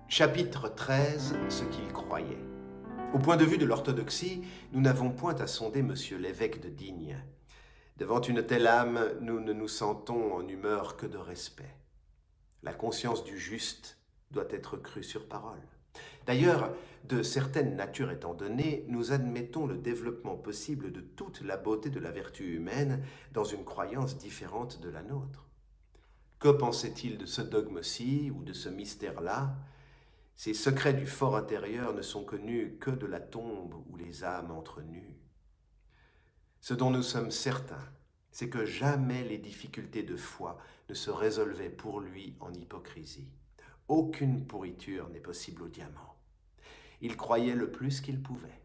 Chapitre 13, ce qu'il croyait. Au point de vue de l'orthodoxie, nous n'avons point à sonder monsieur l'évêque de Digne. Devant une telle âme, nous ne nous sentons en humeur que de respect. La conscience du juste doit être crue sur parole. D'ailleurs, de certaines natures étant données, nous admettons le développement possible de toute la beauté de la vertu humaine dans une croyance différente de la nôtre. Que pensait-il de ce dogme-ci ou de ce mystère-là ? Ces secrets du fort intérieur ne sont connus que de la tombe où les âmes entrent nues. Ce dont nous sommes certains, c'est que jamais les difficultés de foi ne se résolvaient pour lui en hypocrisie. Aucune pourriture n'est possible au diamant. Il croyait le plus qu'il pouvait.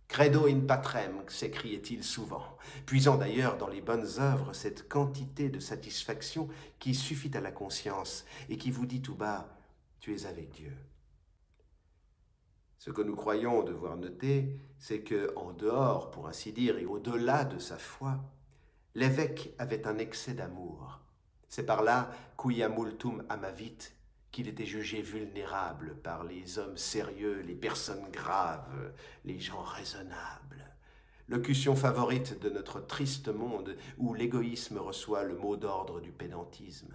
Credo in patrem, s'écriait-il souvent, puisant d'ailleurs dans les bonnes œuvres cette quantité de satisfaction qui suffit à la conscience et qui vous dit tout bas « tu es avec Dieu ». Ce que nous croyons devoir noter, c'est que, en dehors, pour ainsi dire, et au-delà de sa foi, l'évêque avait un excès d'amour. C'est par là, quia multum amavit, qu'il était jugé vulnérable par les hommes sérieux, les personnes graves, les gens raisonnables. Locution favorite de notre triste monde où l'égoïsme reçoit le mot d'ordre du pédantisme.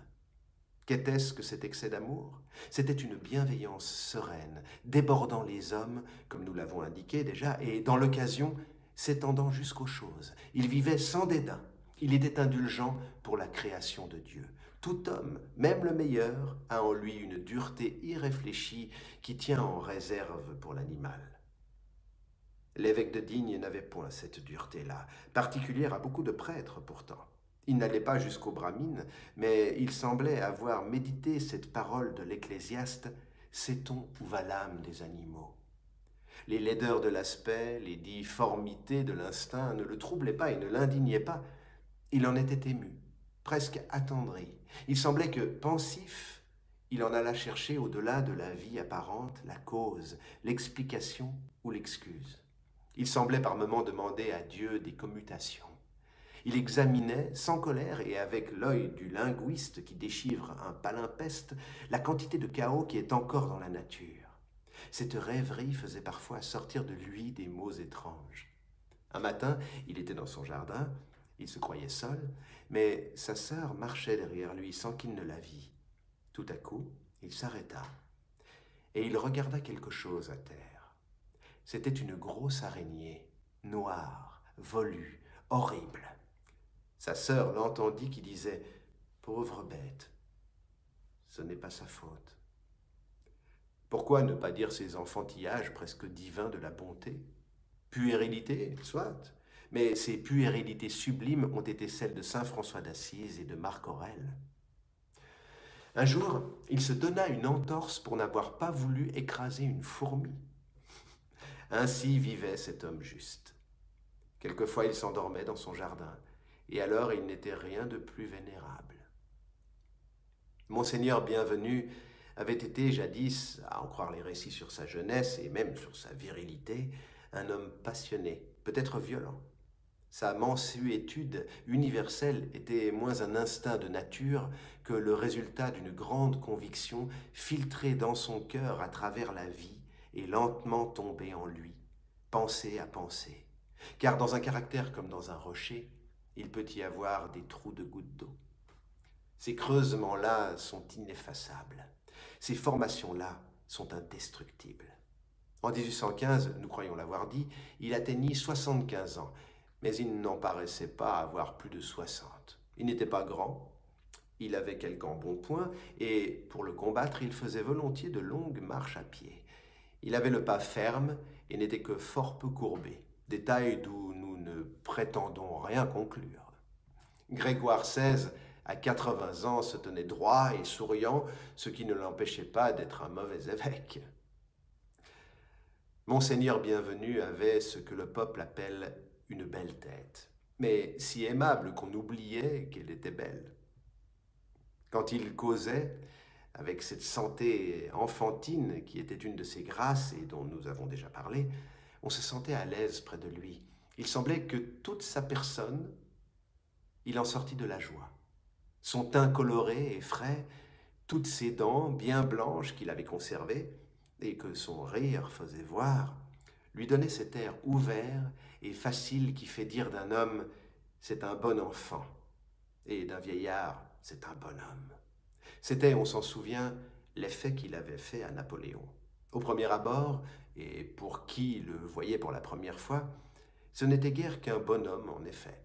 Qu'était-ce que cet excès d'amour? C'était une bienveillance sereine, débordant les hommes, comme nous l'avons indiqué déjà, et dans l'occasion, s'étendant jusqu'aux choses. Il vivait sans dédain. Il était indulgent pour la création de Dieu. Tout homme, même le meilleur, a en lui une dureté irréfléchie qui tient en réserve pour l'animal. L'évêque de Digne n'avait point cette dureté-là, particulière à beaucoup de prêtres pourtant. Il n'allait pas jusqu'au Brahmine, mais il semblait avoir médité cette parole de l'ecclésiaste « Sait-on où va l'âme des animaux ?» Les laideurs de l'aspect, les difformités de l'instinct ne le troublaient pas et ne l'indignaient pas. Il en était ému, presque attendri. Il semblait que, pensif, il en alla chercher au-delà de la vie apparente la cause, l'explication ou l'excuse. Il semblait par moments demander à Dieu des commutations. Il examinait, sans colère et avec l'œil du linguiste qui déchiffre un palimpeste, la quantité de chaos qui est encore dans la nature. Cette rêverie faisait parfois sortir de lui des mots étranges. Un matin, il était dans son jardin, il se croyait seul, mais sa sœur marchait derrière lui sans qu'il ne la vît. Tout à coup, il s'arrêta et il regarda quelque chose à terre. C'était une grosse araignée, noire, velue, horrible. Sa sœur l'entendit qui disait « Pauvre bête, ce n'est pas sa faute. » Pourquoi ne pas dire ces enfantillages presque divins de la bonté? Puérilité, soit, mais ces puérilités sublimes ont été celles de saint François d'Assise et de Marc Aurèle. Un jour, il se donna une entorse pour n'avoir pas voulu écraser une fourmi. Ainsi vivait cet homme juste. Quelquefois il s'endormait dans son jardin, et alors il n'était rien de plus vénérable. Monseigneur Bienvenu avait été jadis, à en croire les récits sur sa jeunesse et même sur sa virilité, un homme passionné, peut-être violent. Sa mansuétude universelle était moins un instinct de nature que le résultat d'une grande conviction filtrée dans son cœur à travers la vie et lentement tombée en lui, pensée à pensée. Car dans un caractère comme dans un rocher, il peut y avoir des trous de gouttes d'eau. Ces creusements-là sont ineffaçables. Ces formations-là sont indestructibles. En 1815, nous croyons l'avoir dit, il atteignit 75 ans, mais il n'en paraissait pas avoir plus de 60. Il n'était pas grand, il avait quelques embonpoints, et pour le combattre, il faisait volontiers de longues marches à pied. Il avait le pas ferme et n'était que fort peu courbé, détail d'où nous ne prétendons rien conclure. Grégoire XVI, à 80 ans, se tenait droit et souriant, ce qui ne l'empêchait pas d'être un mauvais évêque. Monseigneur Bienvenu avait ce que le peuple appelle une belle tête, mais si aimable qu'on oubliait qu'elle était belle. Quand il causait, avec cette santé enfantine qui était une de ses grâces et dont nous avons déjà parlé, on se sentait à l'aise près de lui. Il semblait que toute sa personne, il en sortit de la joie. Son teint coloré et frais, toutes ses dents bien blanches qu'il avait conservées, et que son rire faisait voir, lui donnait cet air ouvert et facile qui fait dire d'un homme « c'est un bon enfant » et d'un vieillard « c'est un bon homme ». C'était, on s'en souvient, l'effet qu'il avait fait à Napoléon. Au premier abord, et pour qui le voyait pour la première fois, ce n'était guère qu'un bonhomme en effet.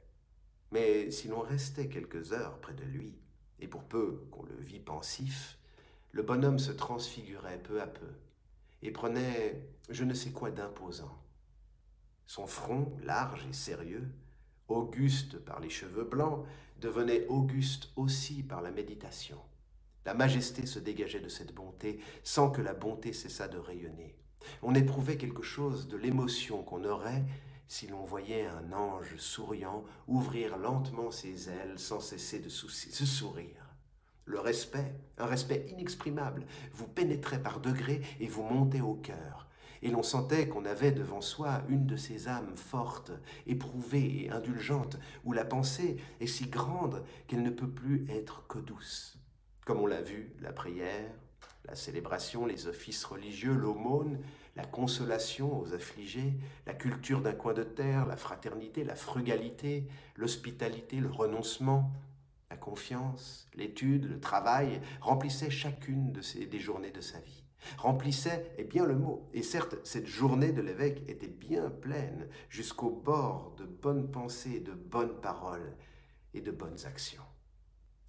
Mais si l'on restait quelques heures près de lui, et pour peu qu'on le vît pensif, le bonhomme se transfigurait peu à peu et prenait je ne sais quoi d'imposant. Son front, large et sérieux, auguste par les cheveux blancs, devenait auguste aussi par la méditation. La majesté se dégageait de cette bonté sans que la bonté cessât de rayonner. On éprouvait quelque chose de l'émotion qu'on aurait si l'on voyait un ange souriant ouvrir lentement ses ailes sans cesser de sourire. Le respect, un respect inexprimable, vous pénétrait par degrés et vous montait au cœur. Et l'on sentait qu'on avait devant soi une de ces âmes fortes, éprouvées et indulgentes, où la pensée est si grande qu'elle ne peut plus être que douce. Comme on l'a vu, la prière, la célébration, les offices religieux, l'aumône, la consolation aux affligés, la culture d'un coin de terre, la fraternité, la frugalité, l'hospitalité, le renoncement, la confiance, l'étude, le travail remplissaient chacune des journées de sa vie. Remplissait est bien le mot, et certes, cette journée de l'évêque était bien pleine jusqu'au bord de bonnes pensées, de bonnes paroles et de bonnes actions.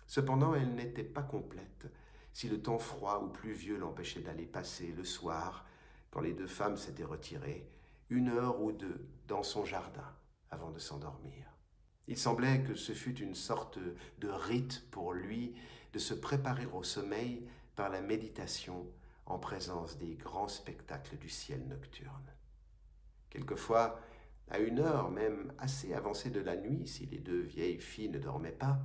Cependant, elle n'était pas complète si le temps froid ou pluvieux l'empêchait d'aller passer le soir, quand les deux femmes s'étaient retirées, 1 heure ou 2 dans son jardin avant de s'endormir. Il semblait que ce fût une sorte de rite pour lui de se préparer au sommeil par la méditation en présence des grands spectacles du ciel nocturne. Quelquefois, à 1 heure même assez avancée de la nuit, si les deux vieilles filles ne dormaient pas,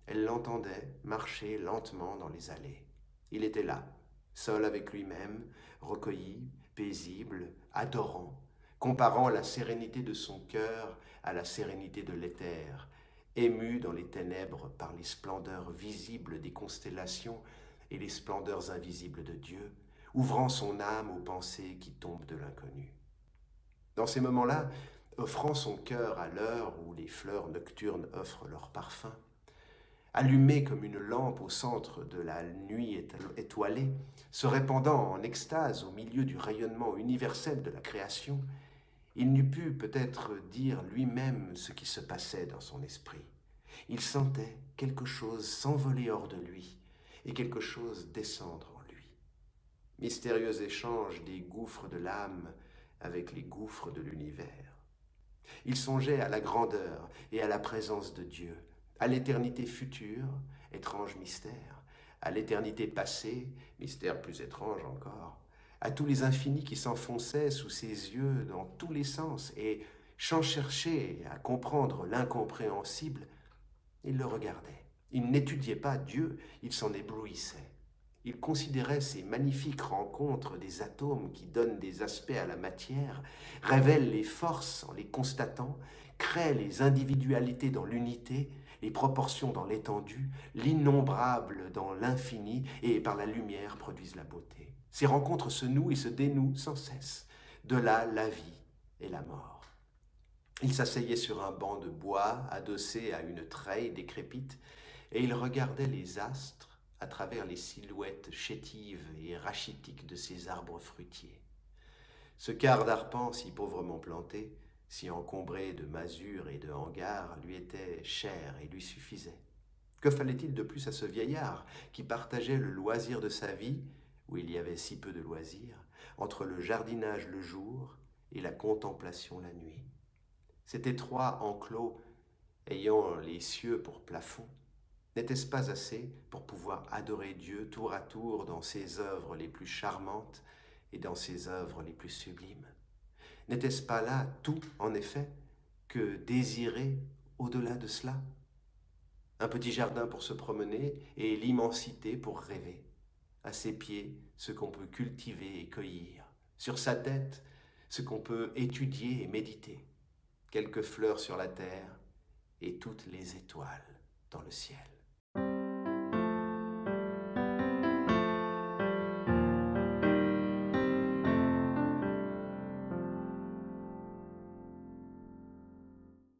elle l'entendait marcher lentement dans les allées. Il était là, seul avec lui-même, recueilli, paisible, adorant, comparant la sérénité de son cœur à la sérénité de l'éther, ému dans les ténèbres par les splendeurs visibles des constellations et les splendeurs invisibles de Dieu, ouvrant son âme aux pensées qui tombent de l'inconnu. Dans ces moments-là, offrant son cœur à l'heure où les fleurs nocturnes offrent leur parfum, allumé comme une lampe au centre de la nuit étoilée, se répandant en extase au milieu du rayonnement universel de la création, il n'eût pu peut-être dire lui-même ce qui se passait dans son esprit. Il sentait quelque chose s'envoler hors de lui et quelque chose descendre en lui. Mystérieux échange des gouffres de l'âme avec les gouffres de l'univers. Il songeait à la grandeur et à la présence de Dieu, à l'éternité future, étrange mystère, à l'éternité passée, mystère plus étrange encore, à tous les infinis qui s'enfonçaient sous ses yeux dans tous les sens, et, sans chercher à comprendre l'incompréhensible, il le regardait. Il n'étudiait pas Dieu, il s'en éblouissait. Il considérait ces magnifiques rencontres des atomes qui donnent des aspects à la matière, révèlent les forces en les constatant, créent les individualités dans l'unité, les proportions dans l'étendue, l'innombrable dans l'infini, et par la lumière produisent la beauté. Ces rencontres se nouent et se dénouent sans cesse. De là, la vie et la mort. Il s'asseyait sur un banc de bois, adossé à une treille décrépite, et il regardait les astres à travers les silhouettes chétives et rachitiques de ces arbres fruitiers. Ce quart d'arpent si pauvrement planté, si encombré de masures et de hangars, lui était cher et lui suffisait. Que fallait-il de plus à ce vieillard qui partageait le loisir de sa vie, où il y avait si peu de loisirs, entre le jardinage le jour et la contemplation la nuit? Cet étroit enclos, ayant les cieux pour plafond, n'était-ce pas assez pour pouvoir adorer Dieu tour à tour dans ses œuvres les plus charmantes et dans ses œuvres les plus sublimes? N'était-ce pas là tout, en effet, que désirer au-delà de cela? Un petit jardin pour se promener et l'immensité pour rêver. À ses pieds, ce qu'on peut cultiver et cueillir. Sur sa tête, ce qu'on peut étudier et méditer. Quelques fleurs sur la terre et toutes les étoiles dans le ciel.